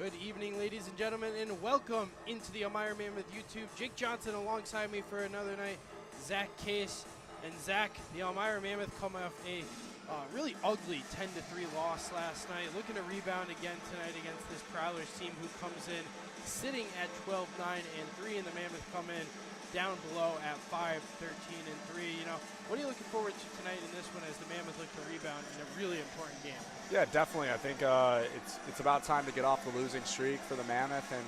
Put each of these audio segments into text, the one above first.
Good evening, ladies and gentlemen, and welcome into the Elmira Mammoth YouTube. Jake Johnson alongside me for another night. Zach Case. And Zach, the Elmira Mammoth coming off a really ugly 10-3 loss last night. Looking to rebound again tonight against this Prowlers team who comes in sitting at 12-9-3, and the Mammoth come in down below at 5-13-3. You know, what are you looking forward to tonight in this one as the Mammoth look to rebound in a really important game? Yeah, definitely. I think it's about time to get off the losing streak for the Mammoth, and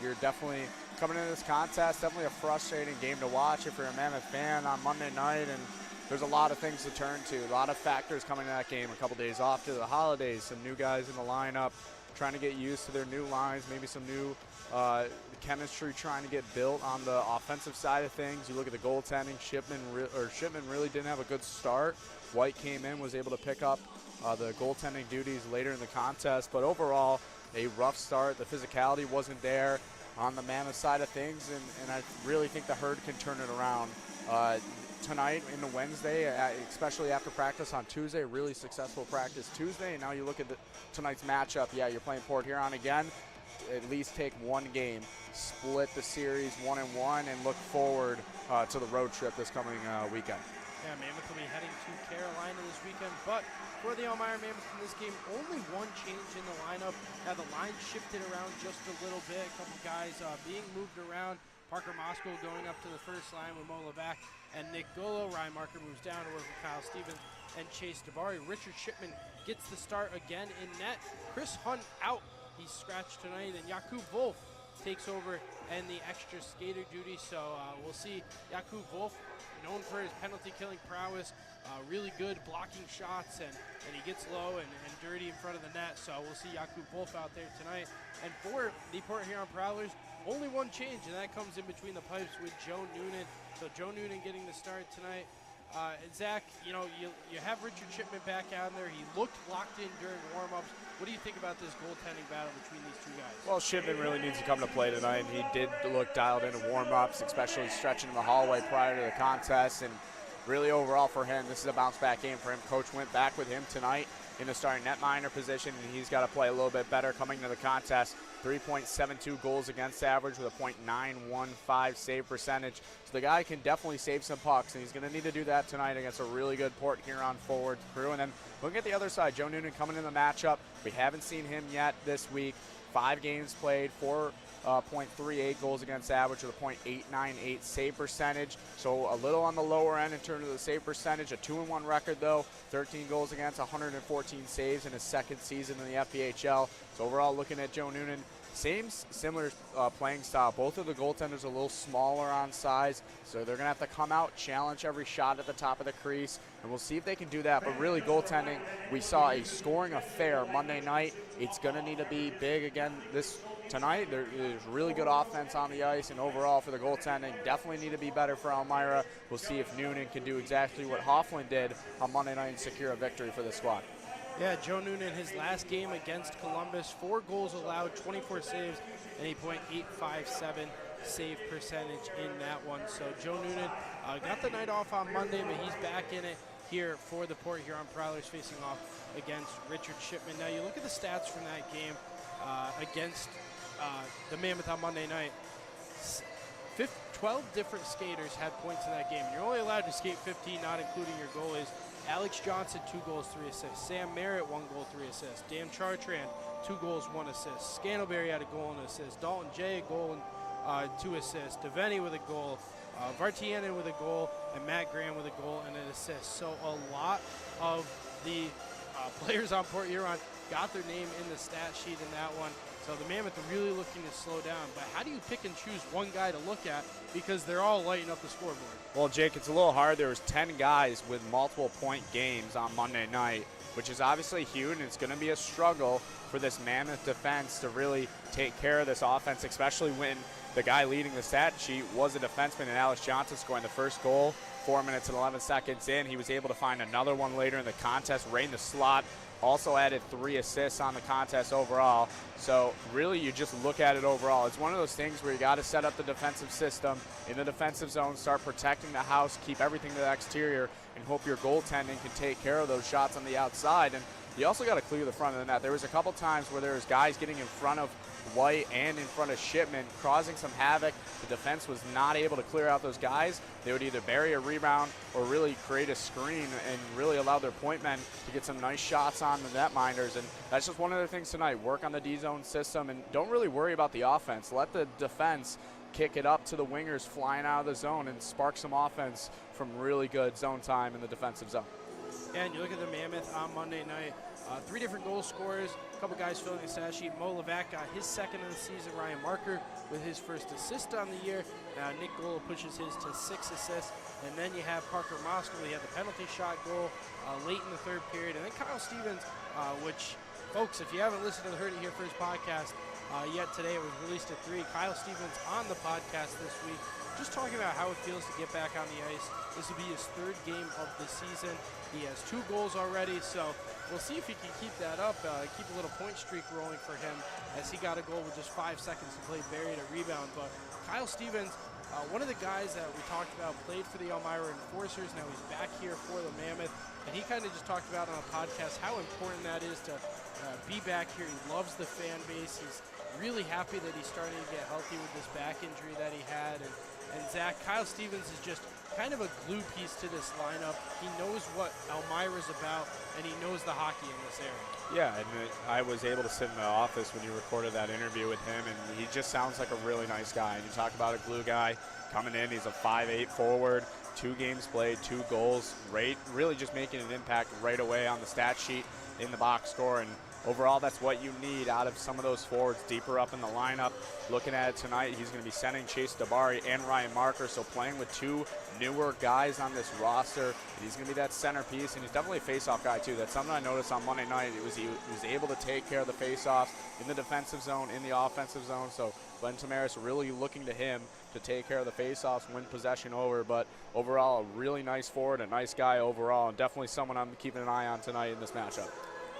you're definitely coming into this contest. Definitely a frustrating game to watch if you're a Mammoth fan on Monday night, and there's a lot of things to turn to. A lot of factors coming into that game. A couple days off to the holidays, some new guys in the lineup, trying to get used to their new lines, maybe some new chemistry trying to get built on the offensive side of things. You look at the goaltending, Shipman really didn't have a good start. White came in, was able to pick up the goaltending duties later in the contest, but overall a rough start. The physicality wasn't there on the Mammoth side of things, and I really think the Herd can turn it around tonight into Wednesday, especially after practice on Tuesday. Really successful practice Tuesday, and now you look at tonight's matchup. Yeah, you're playing Port Huron again. At least take one game, split the series 1-1, and look forward to the road trip this coming weekend. Yeah, Mammoth will be heading to Carolina this weekend, but for the Elmira Mammoth in this game, only one change in the lineup. Now the line shifted around just a little bit. A couple guys being moved around. Parker Moskow going up to the first line with Mo Levac and Nick Golo. Ryan Marker moves down to work with Kyle Stevens and Chase Davari. Richard Shipman gets the start again in net. Chris Hunt out. He's scratched tonight, and Jakub Wolf takes over and the extra skater duty. So we'll see Jakub Wolf, known for his penalty-killing prowess, really good blocking shots, and he gets low and dirty in front of the net. So we'll see Jakub Wolf out there tonight. And for the Port Huron Prowlers, only one change, and that comes in between the pipes with Joe Noonan. So Joe Noonan getting the start tonight. Zach, you know, you have Richard Shipman back out there. He looked locked in during warm-ups. What do you think about this goaltending battle between these two guys? Well, Shipman really needs to come to play tonight. He did look dialed into warm-ups, especially stretching in the hallway prior to the contest. And really overall for him, this is a bounce-back game for him. Coach went back with him tonight in the starting netminder position, and he's got to play a little bit better coming to the contest. 3.72 goals against average with a .915 save percentage. So the guy can definitely save some pucks, and he's going to need to do that tonight against a really good Port Huron forward crew. And then looking at the other side, Joe Noonan coming in the matchup. We haven't seen him yet this week. 5 games played, 4.38 goals against average with a .898 save percentage. So a little on the lower end in terms of the save percentage. A 2-1 record though, 13 goals against, 114 saves in his second season in the FPHL. So overall, looking at Joe Noonan, similar playing style. Both of the goaltenders a little smaller on size, so they're going to have to come out, challenge every shot at the top of the crease, and we'll see if they can do that. But really, goaltending, we saw a scoring affair Monday night. It's going to need to be big again tonight. There's really good offense on the ice, and overall for the goaltending, definitely need to be better for Elmira. We'll see if Noonan can do exactly what Hoffman did on Monday night and secure a victory for the squad. Yeah, Joe Noonan, his last game against Columbus, 4 goals allowed, 24 saves, and a .857 save percentage in that one. So Joe Noonan got the night off on Monday, but he's back in it here for the Port Huron Prowlers facing off against Richard Shipman. Now you look at the stats from that game against the Mammoth on Monday night. 12 different skaters had points in that game. You're only allowed to skate 15, not including your goalies. Alex Johnson, 2 goals, 3 assists. Sam Merritt, 1 goal, 3 assists. Dan Chartrand, 2 goals, 1 assist. Scantleberry had a goal and an assist. Dalton Jay, a goal and 2 assists. Devaney with a goal. Vartianen with a goal. And Matt Graham with a goal and an assist. So a lot of the players on Port Huron got their name in the stat sheet in that one. So the Mammoth are really looking to slow down. But how do you pick and choose one guy to look at because they're all lighting up the scoreboard? Well, Jake, it's a little hard. There was 10 guys with multiple point games on Monday night, which is obviously huge, and it's going to be a struggle for this Mammoth defense to really take care of this offense, especially when the guy leading the stat sheet was a defenseman, and Alex Johnson scoring the first goal 4 minutes and 11 seconds in. He was able to find another one later in the contest, right in the slot. Also added 3 assists on the contest overall. So really you just look at it overall. It's one of those things where you got to set up the defensive system in the defensive zone, start protecting the house, keep everything to the exterior, and hope your goaltending can take care of those shots on the outside. And You also got to clear the front of the net. There was a couple times where there was guys getting in front of White and in front of Shipman, causing some havoc. The defense was not able to clear out those guys. They would either bury a rebound or really create a screen and really allow their point men to get some nice shots on the netminders. And that's just one of the things tonight. Work on the D-zone system and don't really worry about the offense. Let the defense kick it up to the wingers flying out of the zone and spark some offense from really good zone time in the defensive zone. Yeah, and you look at the Mammoth on Monday night, 3 different goal scorers, a couple guys filling the stat sheet. Mo Levac got his second of the season, Ryan Marker with his first assist on the year. Nick Gola pushes his to 6 assists. And then you have Parker Moskowitz, he had the penalty shot goal late in the third period. And then Kyle Stevens, which, folks, if you haven't listened to the Heard It Here First podcast yet today, it was released at 3. Kyle Stevens on the podcast this week, just talking about how it feels to get back on the ice. This will be his 3rd game of the season. He has 2 goals already, so we'll see if he can keep that up, keep a little point streak rolling for him, as he got a goal with just 5 seconds to play, buried a rebound. But Kyle Stevens, one of the guys that we talked about, played for the Elmira Enforcers. Now he's back here for the Mammoth, and he kind of just talked about on a podcast how important that is to be back here. He loves the fan base. He's really happy that he's starting to get healthy with this back injury that he had. And Zach, Kyle Stevens is just kind of a glue piece to this lineup. He knows what Elmira's about, and he knows the hockey in this area. Yeah, and I was able to sit in the office when you recorded that interview with him, and he just sounds like a really nice guy. And you talk about a glue guy coming in, he's a 5'8" forward, 2 games played, 2 goals, really just making an impact right away on the stat sheet in the box score. And overall, that's what you need out of some of those forwards deeper up in the lineup. Looking at it tonight, he's going to be sending Chase Dabari and Ryan Marker, so playing with 2 newer guys on this roster. He's going to be that centerpiece, and he's definitely a face-off guy, too. That's something I noticed on Monday night. He was able to take care of the face-offs in the defensive zone, in the offensive zone, so Glenn Tamaris really looking to him to take care of the face-offs, win possession over. But overall, a really nice forward, a nice guy overall, and definitely someone I'm keeping an eye on tonight in this matchup.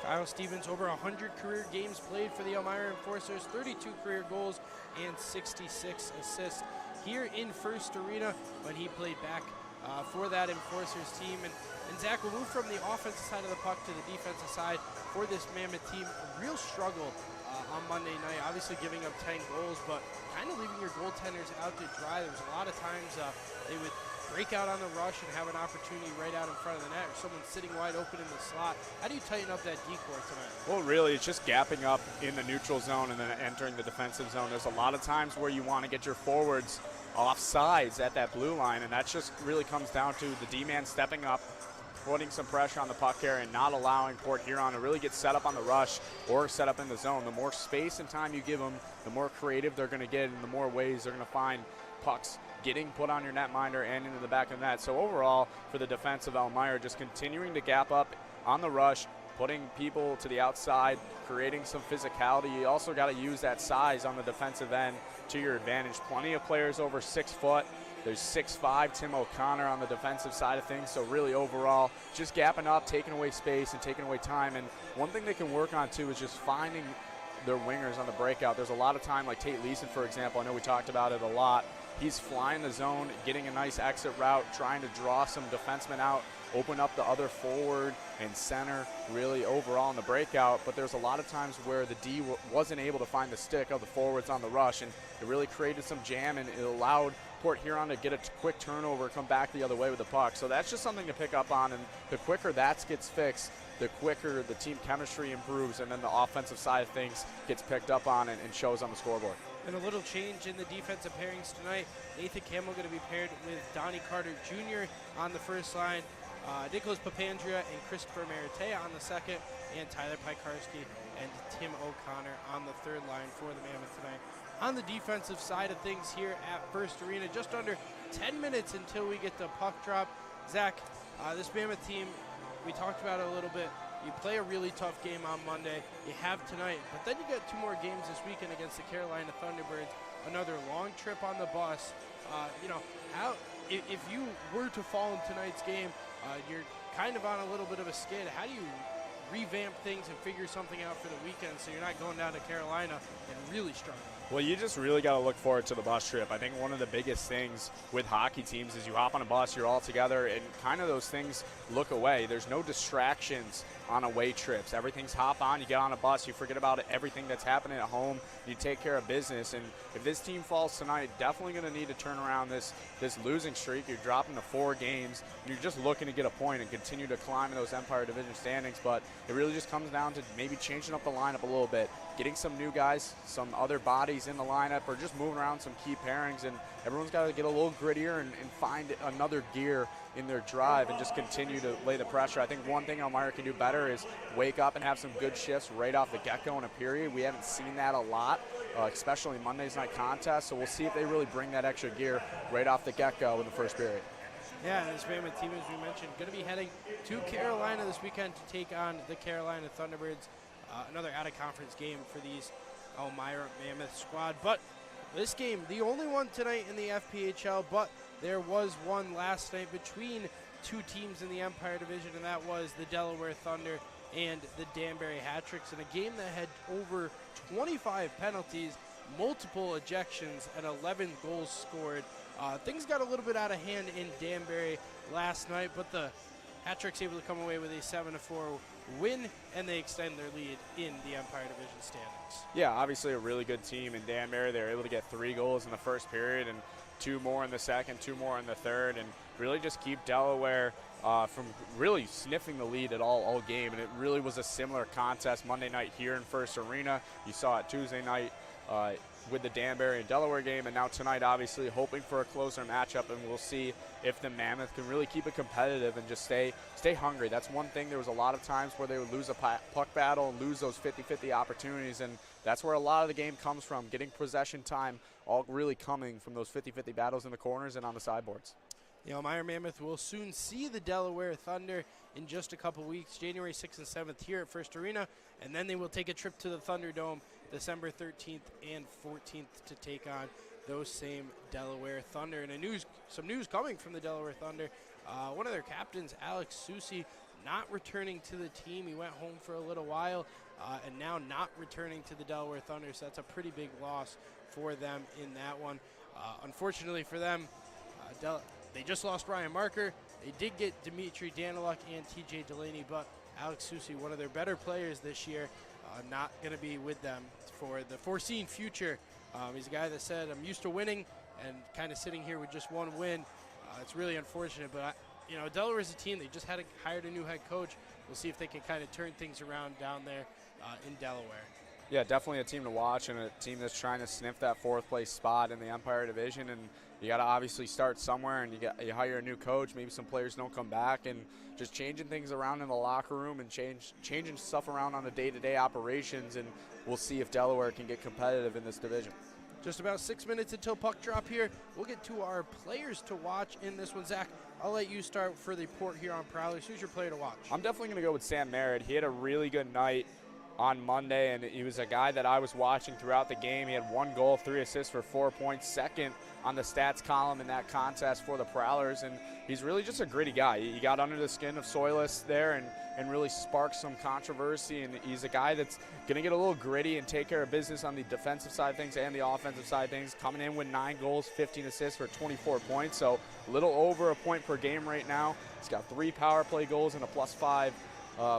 Kyle Stevens, over 100 career games played for the Elmira Enforcers, 32 career goals and 66 assists here in First Arena when he played back for that Enforcers team. And Zach, we'll move from the offensive side of the puck to the defensive side for this Mammoth team. A real struggle on Monday night, obviously giving up 10 goals, but kind of leaving your goaltenders out to dry. There was a lot of times they would break out on the rush and have an opportunity right out in front of the net, or someone sitting wide open in the slot. How do you tighten up that decor tonight? Well, really, it's just gapping up in the neutral zone and then entering the defensive zone. There's a lot of times where you want to get your forwards off sides at that blue line, and that just really comes down to the D-man stepping up, putting some pressure on the puck carrier, and not allowing Port Huron to really get set up on the rush or set up in the zone. The more space and time you give them, the more creative they're going to get, and the more ways they're going to find pucks getting put on your netminder and into the back of the net. So overall, for the defense of Elmira, just continuing to gap up on the rush, putting people to the outside, creating some physicality. You also got to use that size on the defensive end to your advantage. Plenty of players over 6 foot. There's 6'5", Tim O'Connor on the defensive side of things. So really overall, just gapping up, taking away space and taking away time. And one thing they can work on too is just finding their wingers on the breakout. There's a lot of time, like Tate Leeson, for example. I know we talked about it a lot. He's flying the zone, getting a nice exit route, trying to draw some defensemen out, open up the other forward and center really overall in the breakout. But there's a lot of times where the D wasn't able to find the stick of the forwards on the rush, and it really created some jam, and it allowed Port Huron to get a quick turnover, come back the other way with the puck. So that's just something to pick up on, and the quicker that gets fixed, the quicker the team chemistry improves, and then the offensive side of things gets picked up on and shows on the scoreboard. And a little change in the defensive pairings tonight. Nathan Campbell going to be paired with Donnie Carter Jr. on the first line, Nicholas Papandrea and Christopher Meritea on the second, and Tyler Pikarski and Tim O'Connor on the third line for the Mammoth tonight. On the defensive side of things here at First Arena, just under 10 minutes until we get the puck drop. Zach, this Mammoth team, we talked about it a little bit. You play a really tough game on Monday. You have tonight, but then you get 2 more games this weekend against the Carolina Thunderbirds. Another long trip on the bus. How if you were to fall in tonight's game, you're kind of on a little bit of a skid. How do you revamp things and figure something out for the weekend so you're not going down to Carolina and really struggling? Well, you just really got to look forward to the bus trip. I think one of the biggest things with hockey teams is you hop on a bus, you're all together, and kind of those things look away. There's no distractions on away trips. Everything's hop on, you get on a bus, you forget about everything that's happening at home, you take care of business. And if this team falls tonight, definitely going to need to turn around this losing streak. You're dropping to 4 games, and you're just looking to get a point and continue to climb in those Empire Division standings. But it really just comes down to maybe changing up the lineup a little bit, getting some new guys, some other bodies in the lineup, or just moving around some key pairings. And everyone's got to get a little grittier and find another gear in their drive and just continue to lay the pressure. I think one thing Elmira can do better is wake up and have some good shifts right off the get-go in a period. We haven't seen that a lot, especially Monday's night contest. So we'll see if they really bring that extra gear right off the get-go in the first period. Yeah, this Mammoth team, as we mentioned, going to be heading to Carolina this weekend to take on the Carolina Thunderbirds. Another out-of-conference game for these Elmira Mammoth squad. But this game, the only one tonight in the FPHL, but there was one last night between 2 teams in the Empire Division, and that was the Delaware Thunder and the Danbury Hat-Tricks, in a game that had over 25 penalties, multiple ejections, and 11 goals scored. Things got a little bit out of hand in Danbury last night, but the Hat-Tricks able to come away with a 7-4 win, and they extend their lead in the Empire Division standings. Yeah, obviously a really good team in Danbury. They were able to get 3 goals in the first period and 2 more in the second, 2 more in the third, and really just keep Delaware from really sniffing the lead at all game. And it really was a similar contest Monday night here in First Arena. You saw it Tuesday night with the Danbury and Delaware game, and now tonight obviously hoping for a closer matchup, and we'll see if the Mammoth can really keep it competitive and just stay hungry. That's one thing. There was a lot of times where they would lose a puck battle and lose those 50-50 opportunities, and that's where a lot of the game comes from, getting possession time, all really coming from those 50-50 battles in the corners and on the sideboards. The Elmira Mammoth will soon see the Delaware Thunder in just a couple weeks, January 6th and 7th here at First Arena, and then they will take a trip to the Thunderdome December 13th and 14th to take on those same Delaware Thunder. And some news coming from the Delaware Thunder. One of their captains, Alex Susi, not returning to the team. He went home for a little while and now not returning to the Delaware Thunder, so that's a pretty big loss for them in that one. Unfortunately for them, they just lost Ryan Marker. They did get Dimitri Daniluk and TJ Delaney, but Alex Susi, one of their better players this year, not going to be with them for the foreseen future. He's a guy that said, I'm used to winning, and kind of sitting here with just 1 win. It's really unfortunate, but Delaware is a team. They just hired a new head coach. We'll see if they can kind of turn things around down there in Delaware. Yeah, definitely a team to watch, and a team that's trying to sniff that 4th place spot in the Empire Division. And you got to obviously start somewhere, and you hire a new coach. Maybe some players don't come back, and just changing things around in the locker room and changing stuff around on the day-to-day operations. And we'll see if Delaware can get competitive in this division. Just about 6 minutes until puck drop here. We'll get to our players to watch in this one. Zach, I'll let you start for the Port Huron Prowlers. Who's your player to watch? I'm definitely going to go with Sam Merritt. He had a really good night on Monday, and he was a guy that I was watching throughout the game. He had 1 goal, 3 assists for 4 points, second on the stats column in that contest for the Prowlers, and he's really just a gritty guy. He got under the skin of Soilus there and really sparked some controversy, and he's a guy that's going to get a little gritty and take care of business on the defensive side of things and the offensive side of things, coming in with 9 goals, 15 assists for 24 points, so a little over a point per game right now. He's got 3 power play goals and a +5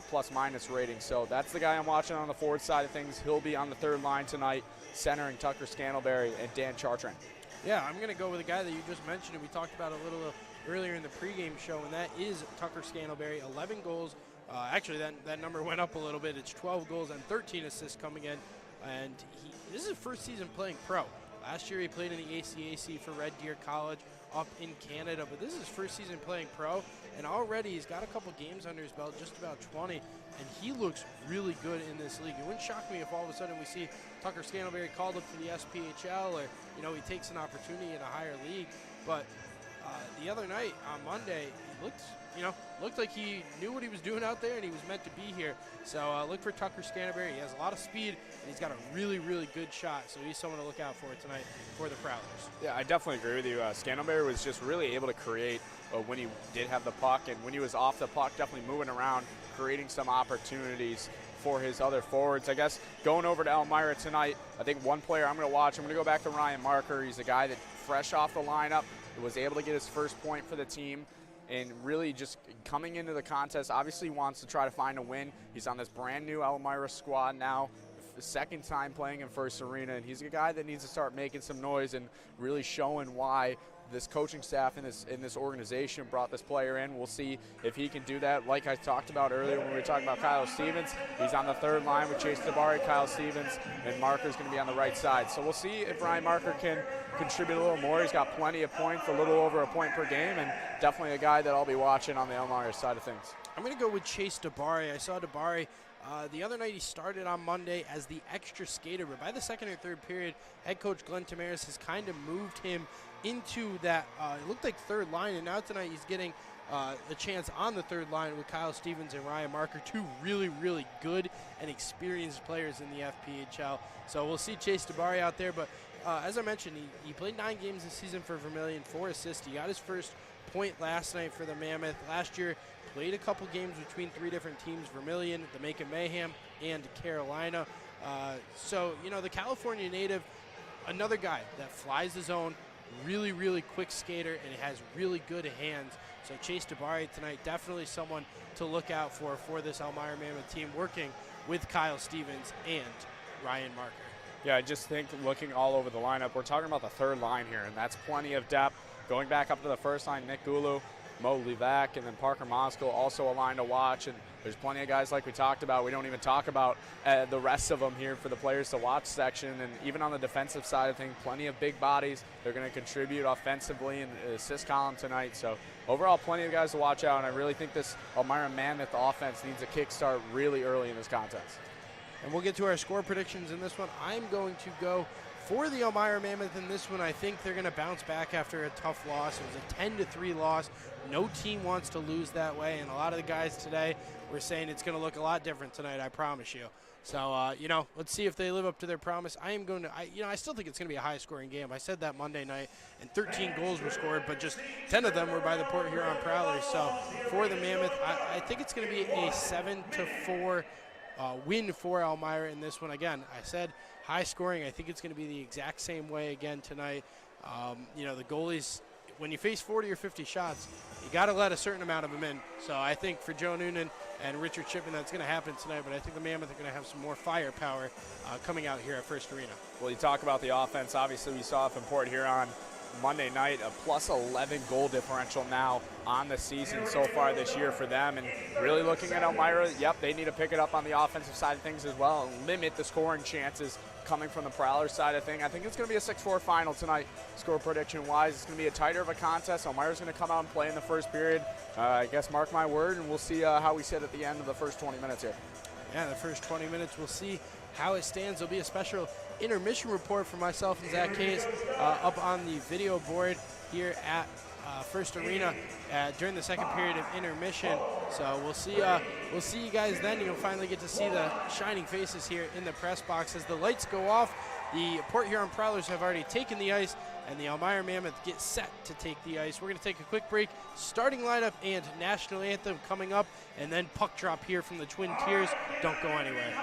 plus-minus rating. So that's the guy I'm watching on the forward side of things. He'll be on the 3rd line tonight, centering Tucker Scantlebury and Dan Chartrand. Yeah, I'm going to go with a guy that you just mentioned, and we talked about a little earlier in the pregame show, and that is Tucker Scantlebury. 11 goals. Actually, that number went up a little bit. It's 12 goals and 13 assists coming in, and this is his first season playing pro. Last year he played in the ACAC for Red Deer College up in Canada, but this is his first season playing pro, and already he's got a couple games under his belt, just about 20, and he looks really good in this league. It wouldn't shock me if all of a sudden we see Tucker Scantlebury called up to the SPHL, or he takes an opportunity in a higher league. But the other night on Monday, he looked like he knew what he was doing out there, and he was meant to be here. So look for Tucker Scantlebury. He has a lot of speed, and he's got a really, really good shot. So he's someone to look out for tonight for the Prowlers. Yeah, I definitely agree with you. Scantlebury was just really able to create when he did have the puck, and when he was off the puck, definitely moving around, creating some opportunities for his other forwards. I guess going over to Elmira tonight, I think one player I'm going to watch, I'm going to go back to Ryan Marker. He's a guy that fresh off the lineup was able to get his first point for the team, and really just coming into the contest, obviously wants to try to find a win. He's on this brand new Elmira squad now, the second time playing in First Arena, and he's a guy that needs to start making some noise and really showing why this coaching staff in this organization brought this player in. We'll see if he can do that. Like I talked about earlier when we were talking about Kyle Stevens, he's on the third line with Chase Tabari, Kyle Stevens, and Marker's going to be on the right side. So we'll see if Ryan Marker can contribute a little more. He's got plenty of points, a little over a point per game, and definitely a guy that I'll be watching on the Elmira side of things. I'm going to go with Chase Tabari. I saw Tabari the other night. He started on Monday as the extra skater, but by the second or third period, head coach Glenn Tamaris has kind of moved him into that, it looked like third line, and now tonight he's getting a chance on the third line with Kyle Stevens and Ryan Marker, two really, really good and experienced players in the FPHL. So we'll see Chase Tabari out there, but as I mentioned, he played 9 games this season for Vermilion, 4 assists. He got his first point last night for the Mammoth. Last year, played a couple games between 3 different teams, Vermilion, the Macon Mayhem, and Carolina. So, you know, the California native, another guy that flies the zone, really, really quick skater, and has really good hands. So Chase Tabari tonight, definitely someone to look out for this Elmira Mammoth team, working with Kyle Stevens and Ryan Marker. Yeah, I just think looking all over the lineup, we're talking about the third line here, and that's plenty of depth. Going back up to the first line, Nick Gulu, Mo Levac, and then Parker Moskow, also a line to watch. And there's plenty of guys like we talked about. We don't even talk about the rest of them here for the players to watch section. And even on the defensive side of things, plenty of big bodies. They're going to contribute offensively in the assist column tonight. So overall, plenty of guys to watch out. And I really think this Elmira Mammoth offense needs a kickstart really early in this contest. And we'll get to our score predictions in this one. I'm going to go for the Elmira Mammoth in this one. I think they're going to bounce back after a tough loss. It was a 10-3 loss. No team wants to lose that way, and a lot of the guys today were saying it's going to look a lot different tonight, I promise you. So, you know, let's see if they live up to their promise. I still think it's going to be a high-scoring game. I said that Monday night, and 13 goals were scored, but just 10 of them were by the Port Huron Prowlers. So, for the Mammoth, I think it's going to be a 7-4 win for Elmira in this one. Again, I said high scoring. I think it's going to be the exact same way again tonight. You know, the goalies, when you face 40 or 50 shots, you got to let a certain amount of them in. So I think for Joe Noonan and Richard Shipman, that's going to happen tonight. But I think the Mammoth are going to have some more firepower coming out here at First Arena. Well, you talk about the offense. Obviously, we saw it from Port Huron Monday night, a plus 11 goal differential now on the season so far this year for them. And really looking at Elmira, yep, they need to pick it up on the offensive side of things as well and limit the scoring chances coming from the Prowlers side of things. I think it's going to be a 6-4 final tonight, score prediction-wise. It's going to be a tighter of a contest. Elmira's going to come out and play in the first period. I guess mark my word, and we'll see how we sit at the end of the first 20 minutes here. Yeah, the first 20 minutes, we'll see how it stands. There'll be a special intermission report for myself and Zach Case up on the video board here at First Arena during the second period of intermission. So we'll see you guys then. You'll finally get to see the shining faces here in the press box as the lights go off. The Port Huron Prowlers have already taken the ice, and the Elmira Mammoth get set to take the ice. We're going to take a quick break. Starting lineup and national anthem coming up, and then puck drop here from the Twin Tiers. Don't go anywhere.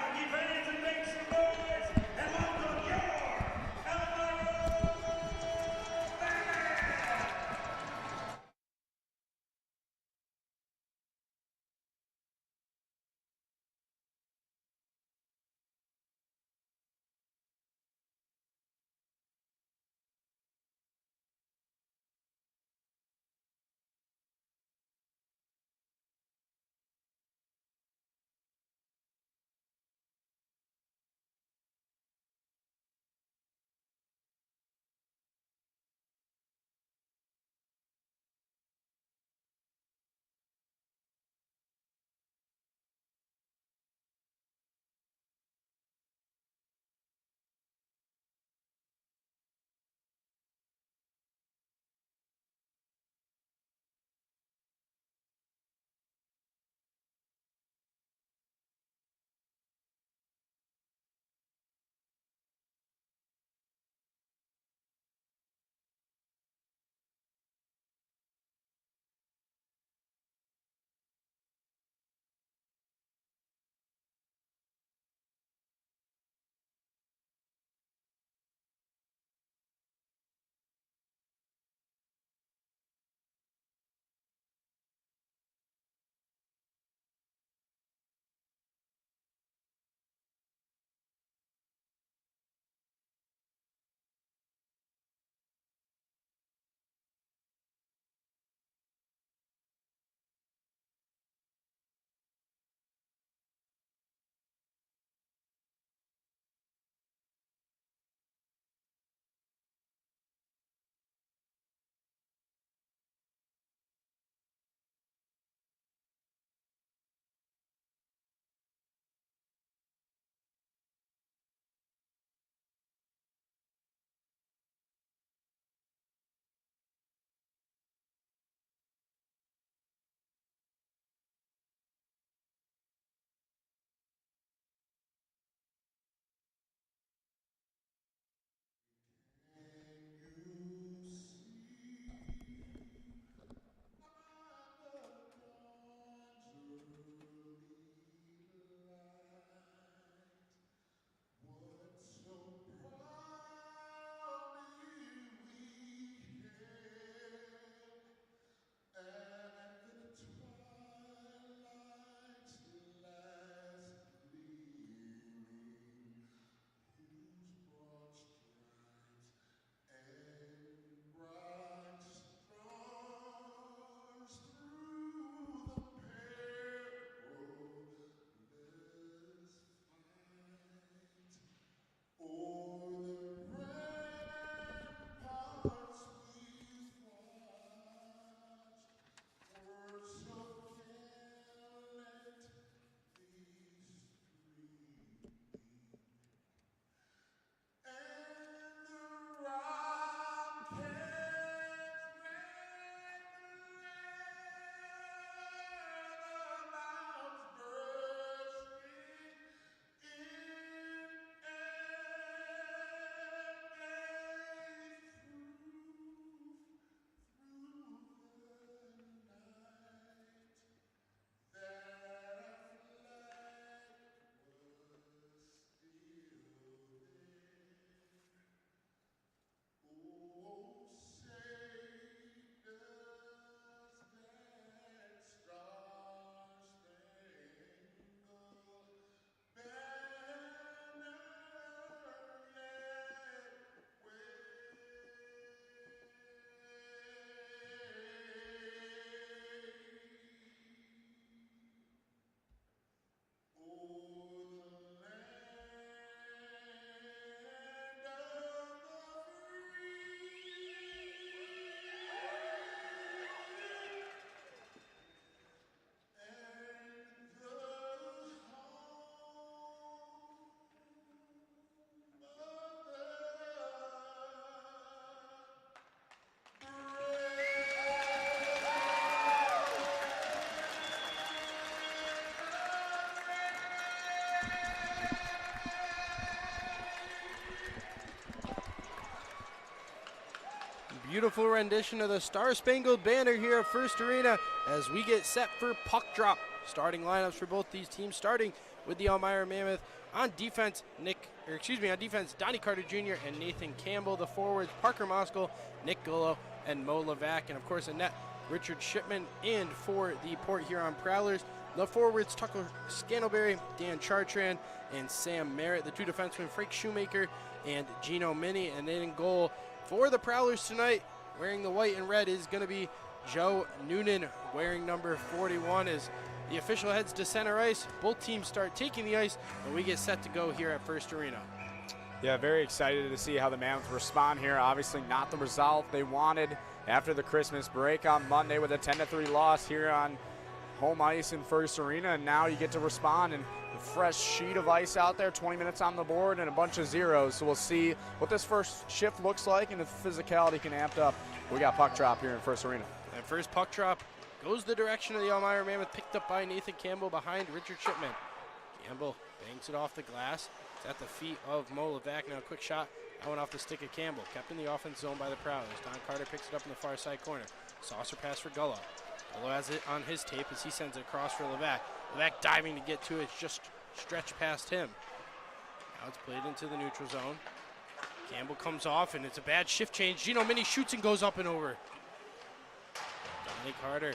beautiful rendition of the Star Spangled Banner here at First Arena as we get set for puck drop. Starting lineups for both these teams, starting with the Elmira Mammoth. On defense, Donnie Carter Jr. and Nathan Campbell. The forwards, Parker Moskal, Nick Gullo, and Mo Levac. And of course, in net, Richard Shipman. And for the Port Huron Prowlers, the forwards, Tucker Scantleberry, Dan Chartrand, and Sam Merritt. The two defensemen, Frank Shoemaker and Gino Mini. And then in goal for the Prowlers tonight, wearing the white and red, is going to be Joe Noonan, wearing number 41. As the official heads to center ice, both teams start taking the ice, and we get set to go here at First Arena. Yeah, very excited to see how the Mammoth respond here. Obviously not the result they wanted after the Christmas break on Monday with a 10-3 loss here on home ice in First Arena, and now you get to respond and a fresh sheet of ice out there, 20 minutes on the board and a bunch of zeros. So we'll see what this first shift looks like and if physicality can amp up. We got puck drop here in First Arena. And first puck drop goes the direction of the Elmira Mammoth, picked up by Nathan Campbell behind Richard Shipman. Campbell bangs it off the glass. It's at the feet of Mo Levac. Now a quick shot. That went off the stick of Campbell. Kept in the offense zone by the Prowlers. Don Carter picks it up in the far side corner. Saucer pass for Gullo. Gullo has it on his tape as he sends it across for Levac. Levac diving to get to it. It's just stretched past him. Now it's played into the neutral zone. Campbell comes off, and it's a bad shift change. Gino Mini shoots and goes up and over. Donnie Carter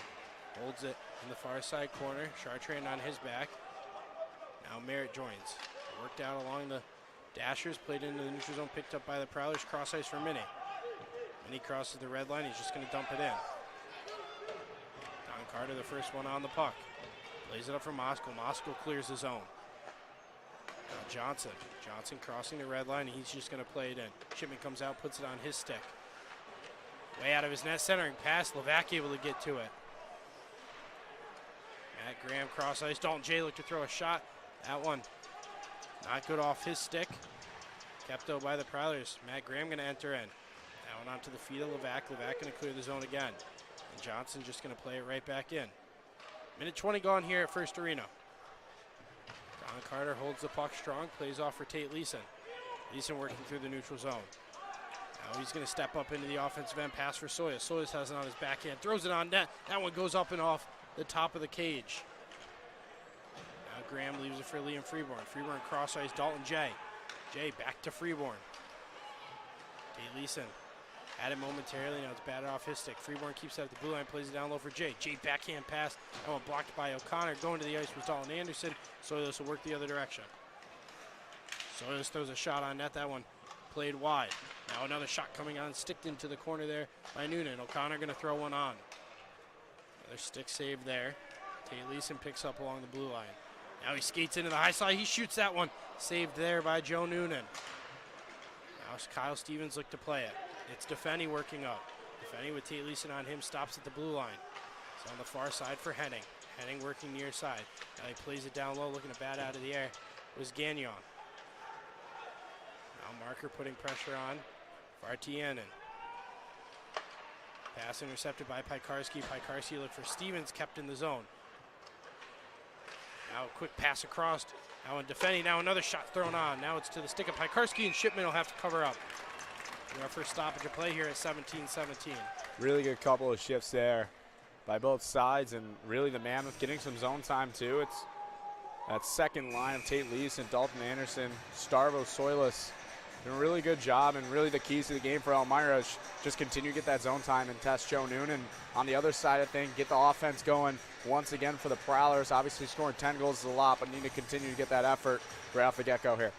holds it in the far side corner. Chartrand on his back. Now Merritt joins. Worked out along the dashers, played into the neutral zone, picked up by the Prowlers. Cross ice for Mini. Mini crosses the red line. He's just going to dump it in. Don Carter, the first one on the puck. Plays it up for Moskal. Moskal clears the zone. Now Johnson. Johnson crossing the red line. He's just going to play it in. Shipman comes out, puts it on his stick. Way out of his net, centering pass. Levac able to get to it. Matt Graham cross ice. Dalton J looked to throw a shot. That one not good off his stick. Kept though by the Prowlers. Matt Graham going to enter in. That one onto the feet of Levac. Levac going to clear the zone again. And Johnson just going to play it right back in. Minute 20 gone here at First Arena. Don Carter holds the puck strong. Plays off for Tate Leeson. Leeson working through the neutral zone. Now he's going to step up into the offensive end. Pass for Soyas. Soyas has it on his backhand. Throws it on net. That one goes up and off the top of the cage. Now Graham leaves it for Liam Freeborn. Freeborn cross ice. Dalton J. J back to Freeborn. Tate Leeson had it momentarily. Now it's batted off his stick. Freeborn keeps it at the blue line. Plays it down low for J. J backhand pass. That one blocked by O'Connor. Going to the ice was Dalton Anderson. Soyas will work the other direction. Soyas throws a shot on net. That one played wide. Now another shot coming on, sticked into the corner there by Noonan. O'Connor going to throw one on. Another stick save there. Tate Leeson picks up along the blue line. Now he skates into the high side. He shoots that one. Saved there by Joe Noonan. Now Kyle Stevens look to play it. It's Defenny working up. Defenny with Tate Leeson on him, stops at the blue line. It's on the far side for Henning. Henning working near side. Now he plays it down low, looking to bat out of the air. It was Gagnon. Now Marker putting pressure on Vartianen. Pass intercepted by Pikarski. Pikarski looked for Stevens, kept in the zone. Now a quick pass across. Now in Defenny. Now another shot thrown on. Now it's to the stick of Pikarski, and Shipman will have to cover up. Our first stoppage of play here at 17-17. Really good couple of shifts there by both sides, and really the Mammoth getting some zone time too. It's that second line of Tate Leeson, Dalton Anderson, Starvo, Soilis doing a really good job, and really the keys to the game for Elmira is just continue to get that zone time and test Joe Noonan. On the other side of things, get the offense going once again for the Prowlers. Obviously scoring 10 goals is a lot, but need to continue to get that effort right off the get-go here.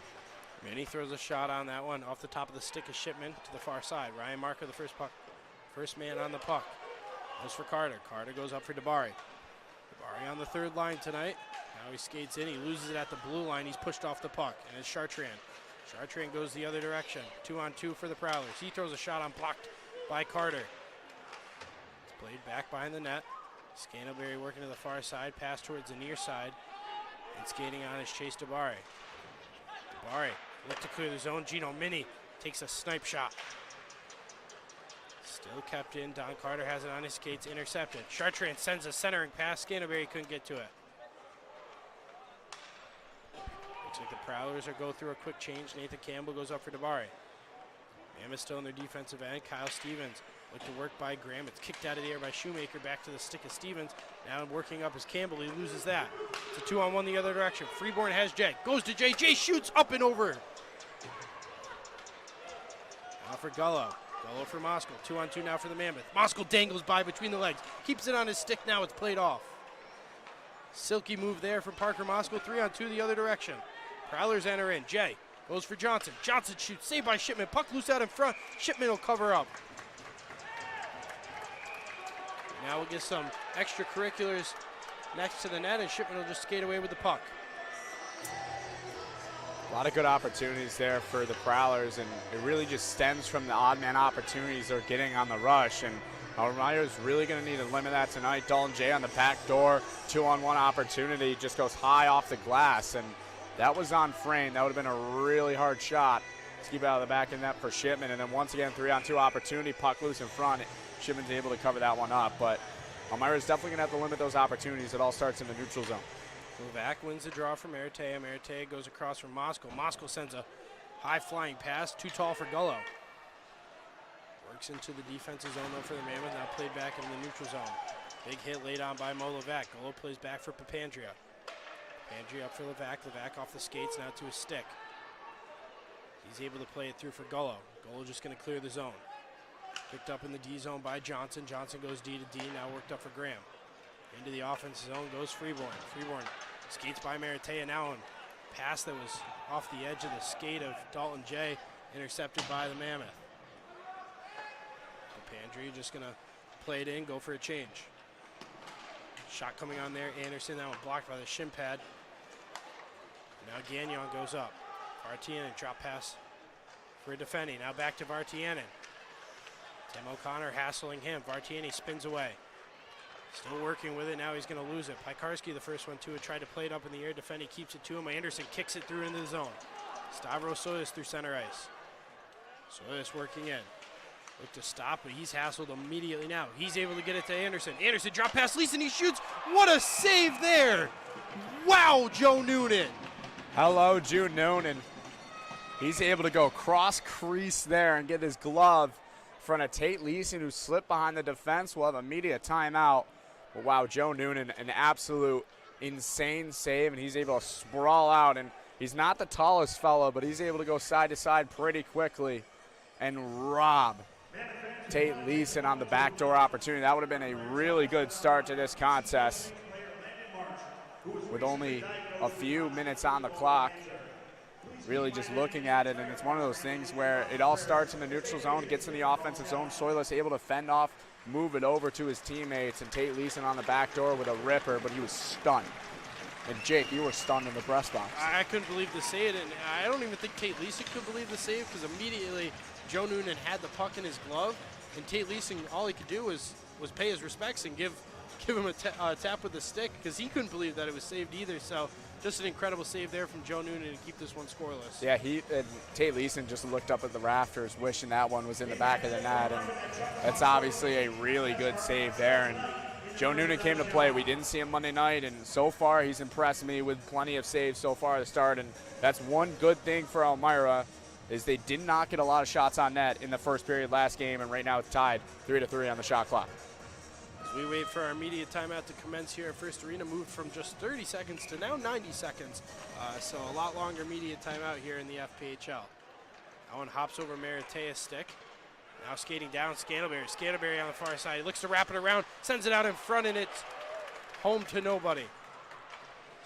Mini throws a shot on that one off the top of the stick of Shipman to the far side. Ryan Marker, the first man on the puck. Goes for Carter. Carter goes up for Dabari. Dabari on the third line tonight. Now he skates in. He loses it at the blue line. He's pushed off the puck. And it's Chartrand. Chartrand goes the other direction. 2-on-2 for the Prowlers. He throws a shot on blocked by Carter. It's played back behind the net. Scantleberry working to the far side. Pass towards the near side. And skating on is Chase Dabari. Dabari look to clear the zone. Gino Mini takes a snipe shot. Still kept in. Don Carter has it on his skates. Intercepted. Chartrand sends a centering pass. Scantleberry couldn't get to it. Looks like the Prowlers are go through a quick change. Nathan Campbell goes up for Dabari. Mammoth still in their defensive end. Kyle Stevens with the work by Graham. It's kicked out of the air by Shoemaker. Back to the stick of Stevens. Now working up is Campbell. He loses that. It's a 2-on-1 the other direction. Freeborn has Jay. Goes to Jay. Jay shoots up and over. Now for Gullo. Gullo for Moskal. 2-on-2 now for the Mammoth. Moskal dangles by between the legs. Keeps it on his stick. Now it's played off. Silky move there for Parker Moskal. 3-on-2 the other direction. Prowlers enter in. Jay goes for Johnson. Johnson shoots. Saved by Shipman. Puck loose out in front. Shipman will cover up. Now we'll get some extracurriculars next to the net, and Shipman will just skate away with the puck. A lot of good opportunities there for the Prowlers, and it really just stems from the odd man opportunities they're getting on the rush. And Elmira's really going to need to limit that tonight. Dalton Jay on the back door, 2-on-1 opportunity, just goes high off the glass, and that was on frame. That would have been a really hard shot to keep out of the back of the net for Shipman. And then once again, 3-on-2 opportunity, puck loose in front. Shipman's able to cover that one up, but Elmira's definitely going to have to limit those opportunities. It all starts in the neutral zone. Levac wins the draw from Meritea. Meritea goes across from Moskal. Moskal sends a high-flying pass, too tall for Gullo. Works into the defensive zone, though, for the Mammoth. Now played back in the neutral zone. Big hit laid on by Mo Levac. Gullo plays back for Papandrea. Papandrea up for Levac. Levac off the skates, now to his stick. He's able to play it through for Gullo. Gullo just going to clear the zone. Picked up in the D zone by Johnson. Johnson goes D to D, now worked up for Graham. Into the offensive zone goes Freeborn. Freeborn skates by Meritea now, and pass that was off the edge of the skate of Dalton Jay, intercepted by the Mammoth. Papandrea just going to play it in, go for a change. Shot coming on there. Anderson, that one blocked by the shin pad. Now Gagnon goes up. Vartianen drop pass for defending. Now back to Vartianen. Tim O'Connor hassling him. Vartianen spins away. Still working with it. Now he's going to lose it. Pikarski, the first one to it, tried to play it up in the air. Defending keeps it to him. Anderson kicks it through into the zone. Stavros Soyas through center ice. Soyas working in. Look to stop, but he's hassled immediately now. He's able to get it to Anderson. Anderson drop pass Leeson. He shoots. What a save there. Wow, Joe Noonan. Hello, Joe Noonan. He's able to go cross crease there and get his glove in front of Tate Leeson, who slipped behind the defense. We'll have a media timeout. But wow, Joe Noonan, an absolute insane save, and he's able to sprawl out. And he's not the tallest fellow, but he's able to go side to side pretty quickly and rob Tate Leeson on the backdoor opportunity. That would have been a really good start to this contest with only a few minutes on the clock. Really just looking at it, and it's one of those things where it all starts in the neutral zone, gets in the offensive zone. Soyless able to fend off, move it over to his teammates, and Tate Leeson on the back door with a ripper, but he was stunned. And Jake, you were stunned in the press box. I couldn't believe the save, and I don't even think Tate Leeson could believe the save, because immediately Joe Noonan had the puck in his glove, and Tate Leeson, all he could do was pay his respects and give him a tap with the stick, because he couldn't believe that it was saved either. So just an incredible save there from Joe Noonan to keep this one scoreless. Yeah, Tate Leeson just looked up at the rafters wishing that one was in the back of the net, and that's obviously a really good save there. And Joe Noonan came to play. We didn't see him Monday night, and so far he's impressed me with plenty of saves so far at the start. And that's one good thing for Elmira, is they did not get a lot of shots on net in the first period last game, and right now it's tied 3-3 on the shot clock. As we wait for our media timeout to commence here, our first arena moved from just 30 seconds to now 90 seconds. So a lot longer media timeout here in the FPHL. That one hops over Meritea's stick. Now skating down, Scantleberry. Scantleberry on the far side. He looks to wrap it around, sends it out in front, and it's home to nobody.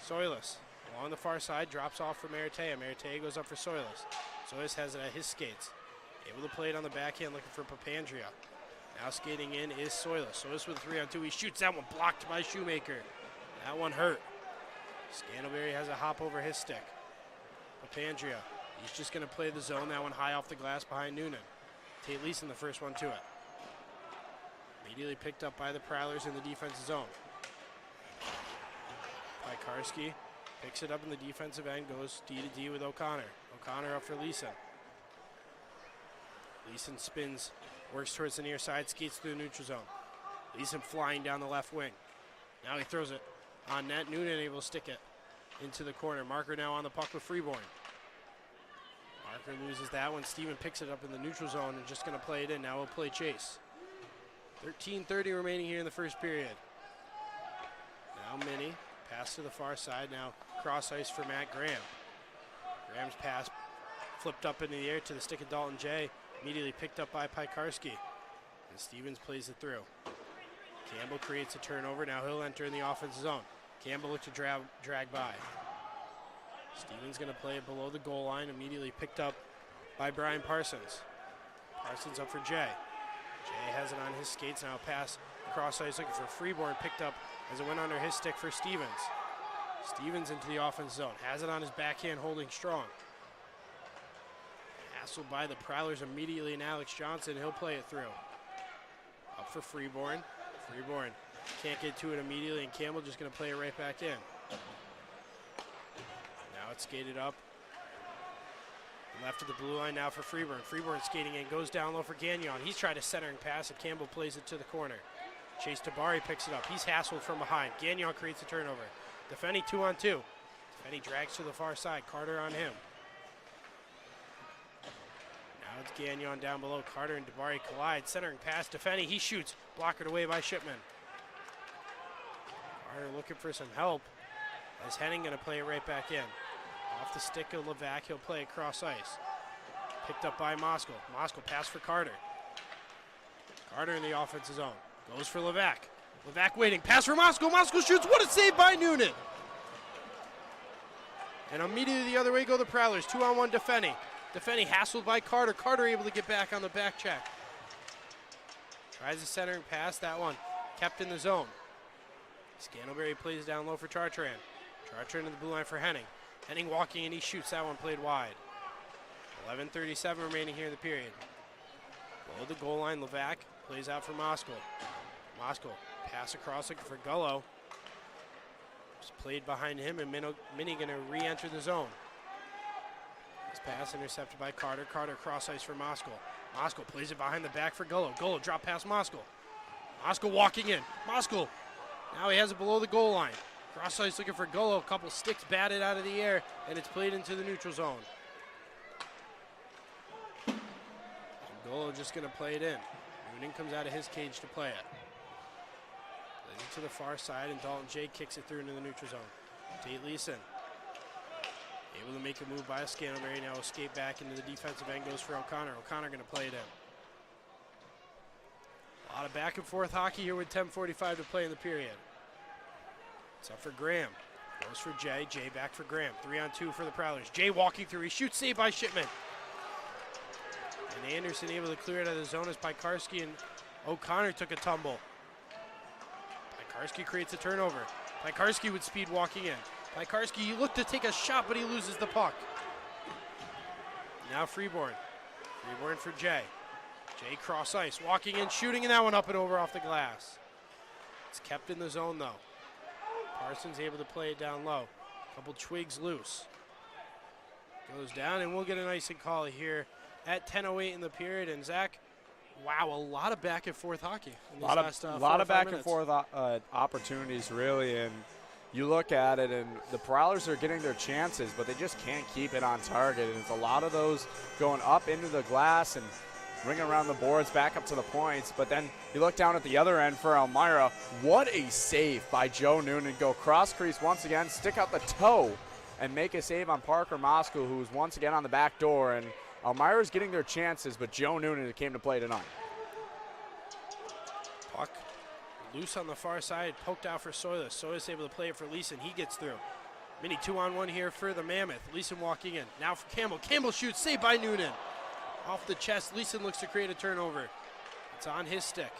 Soyless along the far side, drops off for Meritea. Meritea goes up for Soyless. Soyless has it at his skates. Able to play it on the backhand, looking for Papandrea. Now skating in is Soyless. Soyless with a 3-on-2. He shoots that one, blocked by Shoemaker. That one hurt. Scantleberry has a hop over his stick. Papandrea, he's just going to play the zone. That one high off the glass behind Noonan. Tate Leeson the first one to it. Immediately picked up by the Prowlers in the defensive zone. Pikarski picks it up in the defensive end, goes D to D with O'Connor. O'Connor up for Leeson. Leeson spins, works towards the near side, skates through the neutral zone. Leeson flying down the left wing. Now he throws it on net. Noonan able to stick it into the corner. Marker now on the puck with Freeborn. Marker loses that one. Steven picks it up in the neutral zone and just going to play it in. Now we'll play chase. 13:30 remaining here in the first period. Now Minnie, pass to the far side. Now cross ice for Matt Graham. Graham's pass flipped up into the air to the stick of Dalton J. Immediately picked up by Pikarski. And Stevens plays it through. Campbell creates a turnover. Now he'll enter in the offensive zone. Campbell looks to drag by. Stevens going to play it below the goal line. Immediately picked up by Brian Parsons. Parsons up for Jay. Jay has it on his skates. Now pass cross ice looking for Freeborn. Picked up as it went under his stick for Stevens. Stevens into the offense zone. Has it on his backhand, holding strong. Hassled by the Prowlers immediately, and Alex Johnson, he'll play it through. Up for Freeborn. Freeborn can't get to it immediately, and Campbell just going to play it right back in. Now it's skated up. Left of the blue line now for Freeborn. Freeborn skating in, goes down low for Gagnon. He's trying to centering pass, and Campbell plays it to the corner. Chase Tabari picks it up. He's hassled from behind. Gagnon creates a turnover. Defendi 2-on-2. Defendi drags to the far side. Carter on him. Now it's Gagnon down below. Carter and Tabari collide. Centering pass. Defendi, he shoots. Blockered away by Shipman. Carter looking for some help. As Henning going to play it right back in. Off the stick of Levac, he'll play across ice. Picked up by Moskal. Moskal pass for Carter. Carter in the offensive zone. Goes for Levac. Levac waiting. Pass for Moskal. Moskal shoots. What a save by Noonan. And immediately the other way go the Prowlers. 2-on-1 Defendi. Defendi hassled by Carter. Carter able to get back on the back check. Tries a centering pass. That one kept in the zone. Scantleberry plays down low for Chartrand. Chartrand to the blue line for Henning. Henning walking and he shoots. That one played wide. 11:37 remaining here in the period. Below the goal line, Levac plays out for Moskal. Moskal pass across looking for Gullo. Just played behind him, and Minnie going to re-enter the zone. This pass intercepted by Carter. Carter cross ice for Moskal. Moskal plays it behind the back for Gullo. Gullo drop past Moskal. Moskal walking in. Moskal, now he has it below the goal line. Cross ice looking for Gullo. A couple sticks batted out of the air, and it's played into the neutral zone. And Gullo just going to play it in. Noonan comes out of his cage to play it. Plays it to the far side, and Dalton J kicks it through into the neutral zone. Tate Leeson able to make a move by Scantleberry. Now escape back into the defensive end, goes for O'Connor. O'Connor going to play it in. A lot of back and forth hockey here with 10:45 to play in the period. It's up for Graham. Goes for Jay. Jay back for Graham. 3-on-2 for the Prowlers. Jay walking through. He shoots, saved by Shipman. And Anderson able to clear it out of the zone as Pikarski and O'Connor took a tumble. Pikarski creates a turnover. Pikarski with speed walking in. Pikarski, he looked to take a shot, but he loses the puck. Now Freeborn. Freeborn for Jay. Jay cross ice, walking in, shooting, and that one up and over off the glass. It's kept in the zone, though. Parsons able to play it down low. Couple twigs loose. Goes down, and we'll get an icing call here at 10:08 in the period. And Zach, wow, a lot of back and forth hockey. A lot of back and forth opportunities, really. And you look at it, and the Prowlers are getting their chances, but they just can't keep it on target. And it's a lot of those going up into the glass and ringing around the boards, back up to the points. But then you look down at the other end for Elmira. What a save by Joe Noonan. Go cross crease once again, stick out the toe, and make a save on Parker Moskal, who's once again on the back door. And Elmira's getting their chances, but Joe Noonan came to play tonight. Puck loose on the far side, poked out for Soilis. Soilis able to play it for Leeson. He gets through. Mini 2-on-1 here for the Mammoth. Leeson walking in. Now for Campbell. Campbell shoots, saved by Noonan. Off the chest, Leeson looks to create a turnover. It's on his stick.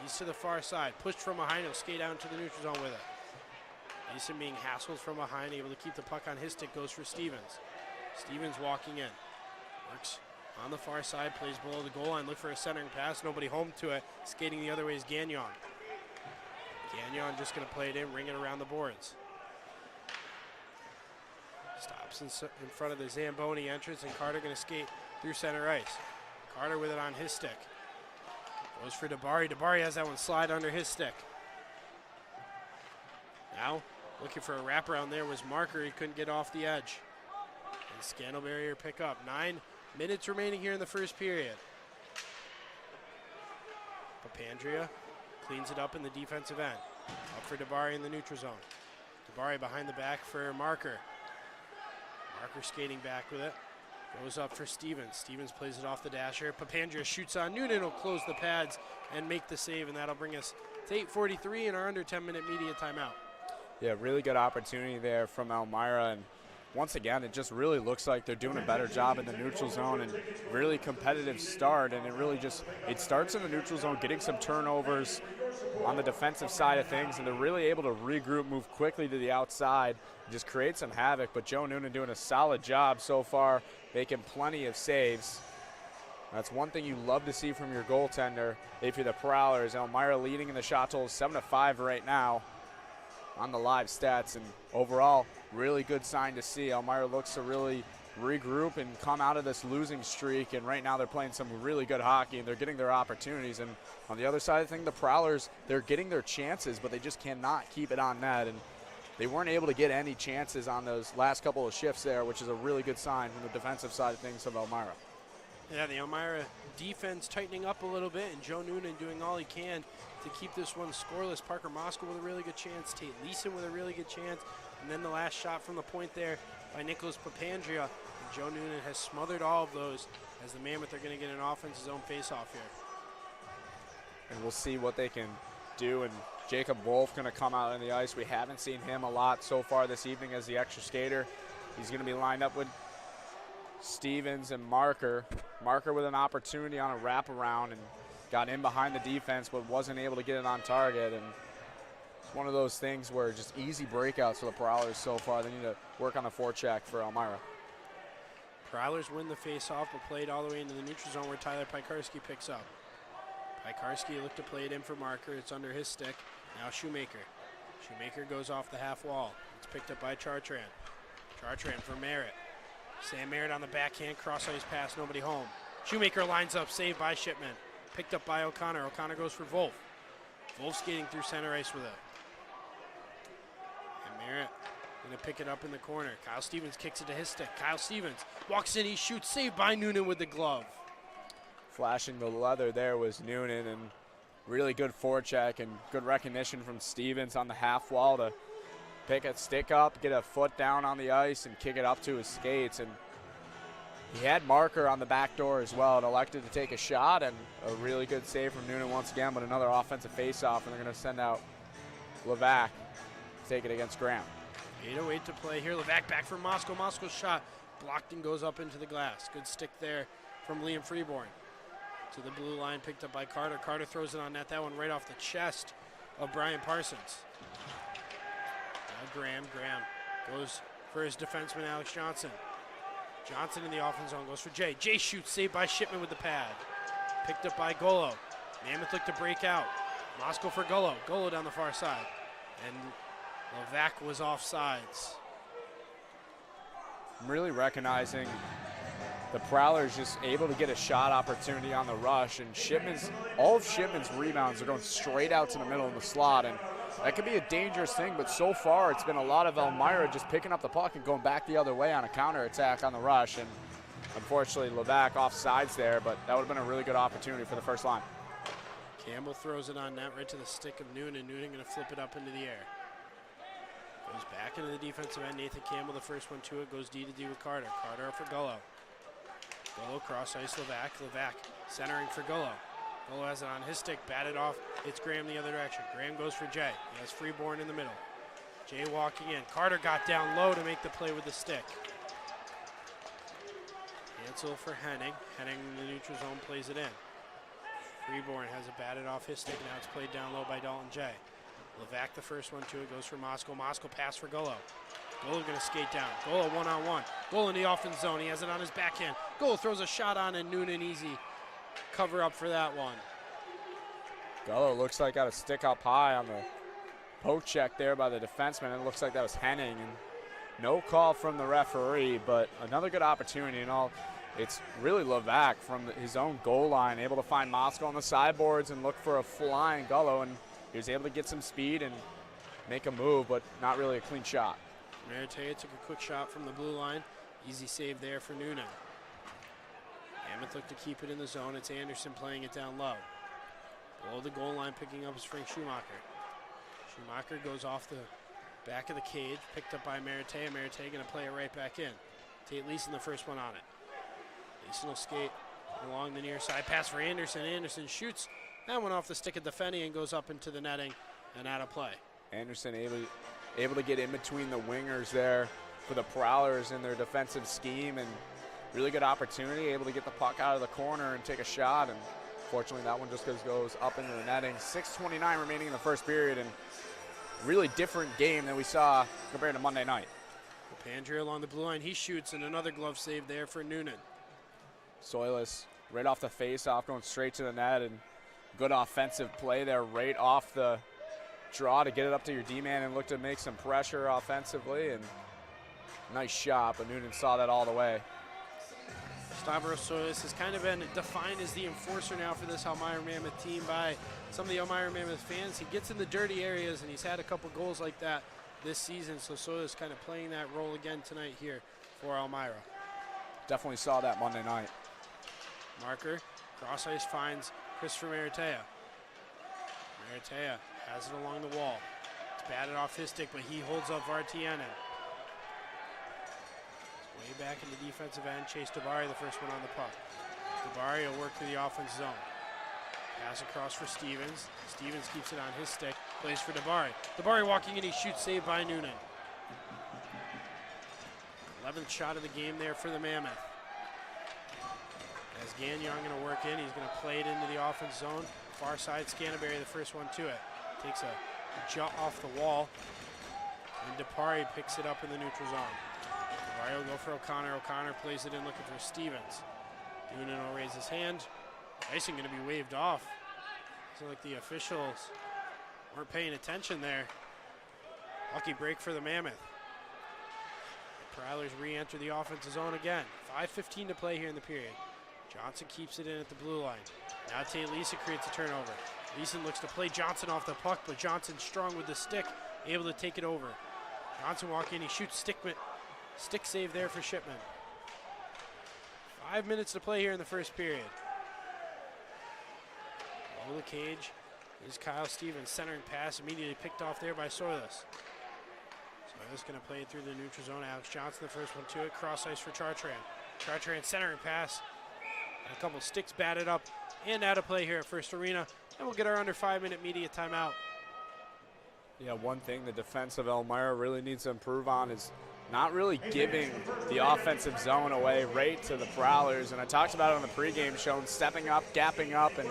He's to the far side. Pushed from behind, he'll skate out into the neutral zone with it. Leeson being hassled from behind, able to keep the puck on his stick, goes for Stevens. Stevens walking in. Works on the far side, plays below the goal line, look for a centering pass, nobody home to it. Skating the other way is Gagnon. Gagnon just going to play it in, ring it around the boards. Stops in front of the Zamboni entrance, and Carter going to skate through center ice. Carter with it on his stick. Goes for Dabari. Dabari has that one slide under his stick. Now, looking for a wraparound there was Marker. He couldn't get off the edge. And Scantleberry pick up. 9 Minutes remaining here in the first period. Papandrea cleans it up in the defensive end. Up for Dabari in the neutral zone. Dabari behind the back for Marker. Marker skating back with it. Goes up for Stevens. Stevens plays it off the dasher. Papandrea shoots on. Noonan will close the pads and make the save, and that'll bring us to 8:43 in our under 10-minute media timeout. Yeah, really good opportunity there from Elmira, and once again, it just really looks like they're doing a better job in the neutral zone and really competitive start, and it starts in the neutral zone, getting some turnovers on the defensive side of things, and they're really able to regroup, move quickly to the outside, and just create some havoc. But Joe Noonan doing a solid job so far, making plenty of saves. That's one thing you love to see from your goaltender if you're the Prowlers. Elmira leading in the shot totals 7-5 right now on the live stats, and overall, really good sign to see. Elmira looks to really regroup and come out of this losing streak, and right now they're playing some really good hockey and they're getting their opportunities. And on the other side of the thing, the Prowlers, they're getting their chances, but they just cannot keep it on net, and they weren't able to get any chances on those last couple of shifts there, which is a really good sign from the defensive side of things of Elmira. Yeah, the Elmira defense tightening up a little bit, and Joe Noonan doing all he can to keep this one scoreless. Parker Moskal with a really good chance, Tate Leeson with a really good chance, and then the last shot from the point there by Nicholas Papandrea. And Joe Noonan has smothered all of those as the Mammoth are going to get an offensive zone face-off here. And we'll see what they can do, and Jacob Wolf going to come out on the ice. We haven't seen him a lot so far this evening as the extra skater. He's going to be lined up with Stevens and Marker. Marker with an opportunity on a wraparound and got in behind the defense but wasn't able to get it on target. And it's one of those things where just easy breakouts for the Prowlers so far. They need to work on the forecheck for Elmira. Prowlers win the face-off but played all the way into the neutral zone where Tyler Pikarski picks up. Pikarski looked to play it in for Marker. It's under his stick. Now Shoemaker. Shoemaker goes off the half wall. It's picked up by Chartrand. Chartrand for Merritt. Sam Merritt on the backhand, cross-ice pass, nobody home. Shoemaker lines up, saved by Shipman. Picked up by O'Connor. O'Connor goes for Wolf. Wolf skating through center ice with it. And Merritt going to pick it up in the corner. Kyle Stevens kicks it to his stick. Kyle Stevens walks in, he shoots, saved by Noonan with the glove. Flashing the leather there was Noonan, and really good forecheck and good recognition from Stevens on the half wall to pick a stick up, get a foot down on the ice, and kick it up to his skates. And he had Marker on the back door as well and elected to take a shot, and a really good save from Noonan once again, but another offensive face-off, and they're going to send out Levac to take it against Graham. 8:08 to play here. Levac back for Moskal. Moskal's shot blocked and goes up into the glass. Good stick there from Liam Freeborn. To the blue line, picked up by Carter. Carter throws it on net. That one right off the chest of Brian Parsons. Now Graham goes for his defenseman, Alex Johnson. Johnson in the offense zone goes for Jay. Jay shoots, saved by Shipman with the pad. Picked up by Golo. Mammoth looked to break out. Moskal for Golo. Golo down the far side. And Levac was offsides. I'm really recognizing the Prowlers just able to get a shot opportunity on the rush, and all of Shipman's rebounds are going straight out to the middle of the slot, and that could be a dangerous thing, but so far it's been a lot of Elmira just picking up the puck and going back the other way on a counterattack on the rush, and unfortunately Levac offsides there, but that would have been a really good opportunity for the first line. Campbell throws it on net right to the stick of Noonan. Noonan going to flip it up into the air. Goes back into the defensive end. Nathan Campbell, the first one to it, goes D to D with Carter. Carter up for Golo. Golo cross ice Levac. Levac centering for Golo. Golo has it on his stick, batted off. It's Graham the other direction. Graham goes for Jay. He has Freeborn in the middle. Jay walking in. Carter got down low to make the play with the stick. Cancel for Henning. Henning in the neutral zone plays it in. Freeborn has it batted off his stick. Now it's played down low by Dalton Jay. Levac, the first one to it, goes for Moskal. Moskal pass for Golo. Golo going to skate down. Golo one-on-one. Golo in the offense zone. He has it on his backhand. Golo throws a shot on, and Noonan easy cover up for that one. Golo looks like got a stick up high on the poke check there by the defenseman. It looks like that was Henning, and no call from the referee, but another good opportunity and all. It's really Levac from his own goal line, able to find Moskal on the sideboards and look for a flying Golo, and he was able to get some speed and make a move, but not really a clean shot. Meritea took a quick shot from the blue line. Easy save there for Noonan. Mammoth look to keep it in the zone. It's Anderson playing it down low. Below the goal line, picking up is Frank Schumacher. Schumacher goes off the back of the cage, picked up by Meritea. Meritea going to play it right back in. Tate Leeson the first one on it. Leeson will skate along the near side. Pass for Anderson. Anderson shoots. That one off the stick of Defendi and goes up into the netting and out of play. Anderson able to get in between the wingers there for the Prowlers in their defensive scheme, and really good opportunity, able to get the puck out of the corner and take a shot, and fortunately that one just goes up into the netting. 6:29 remaining in the first period, and really different game than we saw compared to Monday night. Pandria along the blue line, he shoots, and another glove save there for Noonan. Soilis right off the face-off, going straight to the net, and good offensive play there right off the draw to get it up to your D-man and look to make some pressure offensively, and nice shot, but Noonan saw that all the way. Stavros Soilis has kind of been defined as the enforcer now for this Elmira Mammoth team by some of the Elmira Mammoth fans. He gets in the dirty areas, and he's had a couple goals like that this season, so Soilis kind of playing that role again tonight here for Elmira. Definitely saw that Monday night. Marker, cross ice finds Christopher Meritea. Meritea has it along the wall. It's batted off his stick, but he holds up Vartianen. Way back in the defensive end, Chase Dabari, the first one on the puck. Dabari will work through the offense zone. Pass across for Stevens. Stevens keeps it on his stick, plays for Dabari. Dabari walking in, he shoots, saved by Noonan. 11th shot of the game there for the Mammoth. As Gagnon going to work in, he's going to play it into the offense zone. Far side, Scanaberry, the first one to it. Takes a jump off the wall, and Depari picks it up in the neutral zone. Depari will go for O'Connor. O'Connor plays it in looking for Stevens. Noonan will raise his hand. Icing going to be waved off. Looks like the officials weren't paying attention there. Lucky break for the Mammoth. The Prowlers re-enter the offensive zone again. 5:15 to play here in the period. Johnson keeps it in at the blue line. Now Tate Leeson creates a turnover. Leeson looks to play Johnson off the puck, but Johnson strong with the stick, able to take it over. Johnson walking in, he shoots stick save there for Shipman. 5 minutes to play here in the first period. Below the cage is Kyle Stevens, centering pass immediately picked off there by Soilis. Soilis going to play it through the neutral zone. Alex Johnson, the first one to it. Cross ice for Chartrand. Chartrand centering pass. And a couple sticks batted up and out of play here at First Arena. And we'll get our under 5-minute media timeout. Yeah, one thing the defense of Elmira really needs to improve on is not really giving the offensive zone away right to the Prowlers. And I talked about it on the pregame show, and stepping up, gapping up, and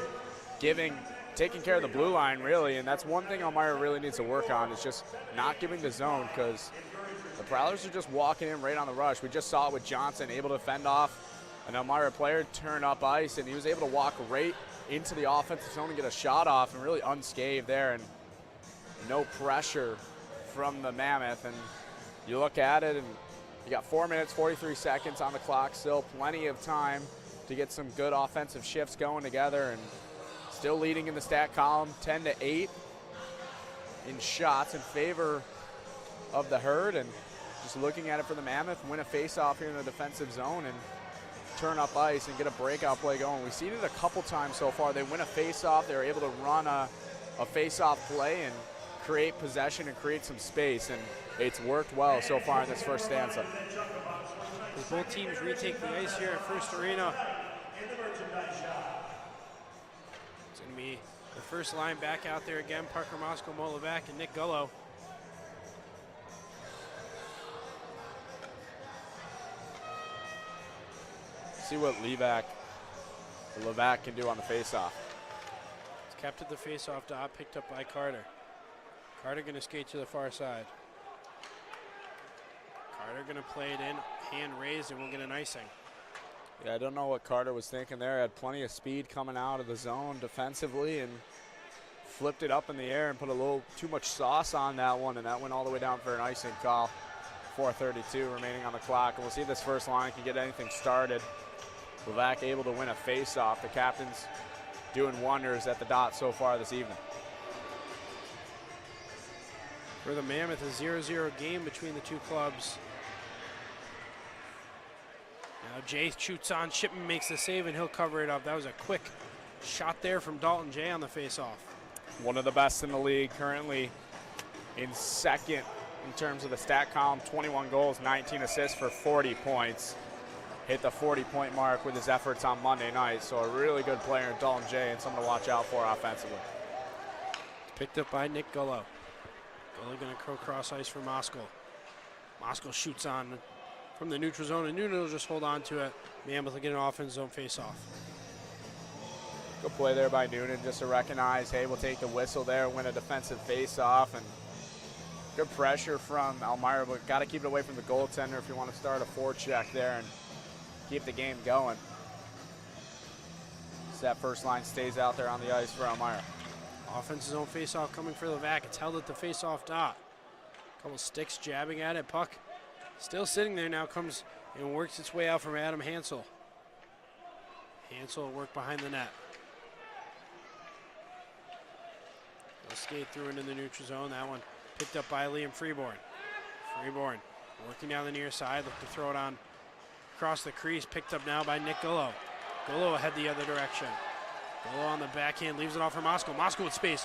taking care of the blue line, really. And that's one thing Elmira really needs to work on, is just not giving the zone, because the Prowlers are just walking in right on the rush. We just saw it with Johnson, able to fend off an Elmira player, turn up ice, and he was able to walk right into the offensive zone and get a shot off, and really unscathed there, and no pressure from the Mammoth. And you look at it, and you got 4 minutes, 43 seconds on the clock, still plenty of time to get some good offensive shifts going together, and still leading in the stat column, 10-8 in shots in favor of the Herd. And just looking at it for the Mammoth, win a face-off here in the defensive zone and turn up ice and get a breakout play going. We've seen it a couple times so far. They win a face-off, they're able to run a face-off play and create possession and create some space, and it's worked well so far in this first stanza. As both teams retake the ice here at First Arena, it's going to be the first line back out there again. Parker Moscow, Molovak, and Nick Gullo. See what Levac can do on the faceoff. It's kept at the faceoff dot, picked up by Carter. Carter going to skate to the far side. Carter going to play it in, hand raised, and we'll get an icing. Yeah, I don't know what Carter was thinking there. Had plenty of speed coming out of the zone defensively and flipped it up in the air and put a little too much sauce on that one, and that went all the way down for an icing call. 4:32 remaining on the clock, and we'll see if this first line can get anything started. Levac able to win a face-off. The captain's doing wonders at the dot so far this evening. For the Mammoth, a 0-0 game between the two clubs. Now Jay shoots on, Shipman makes the save, and he'll cover it up. That was a quick shot there from Dalton Jay on the face-off. One of the best in the league, currently in second in terms of the stat column, 21 goals, 19 assists for 40 points. Hit the 40-point mark with his efforts on Monday night, so a really good player in Dalton Jay and someone to watch out for offensively. Picked up by Nick Gullo. Gullo going to go cross ice for Moskal. Moskal shoots on from the neutral zone, and Noonan will just hold on to it. Mammoth will get an offense zone face-off. Good play there by Noonan just to recognize, hey, we'll take the whistle there, win a defensive face-off, and good pressure from Elmira, but got to keep it away from the goaltender if you want to start a forecheck there and keep the game going. So that first line stays out there on the ice for Elmira. Offensive zone face-off coming for Levac. It's held at the face-off dot. Couple sticks jabbing at it. Puck still sitting there now, comes and works its way out from Adam Hansel. Hansel will work behind the net. He'll skate through into the neutral zone. That one picked up by Liam Freeborn. Freeborn working down the near side, look to throw it on across the crease, picked up now by Nick Gullo. Gullo head the other direction. Gullo on the backhand, leaves it off for Moskal. Moskal with space,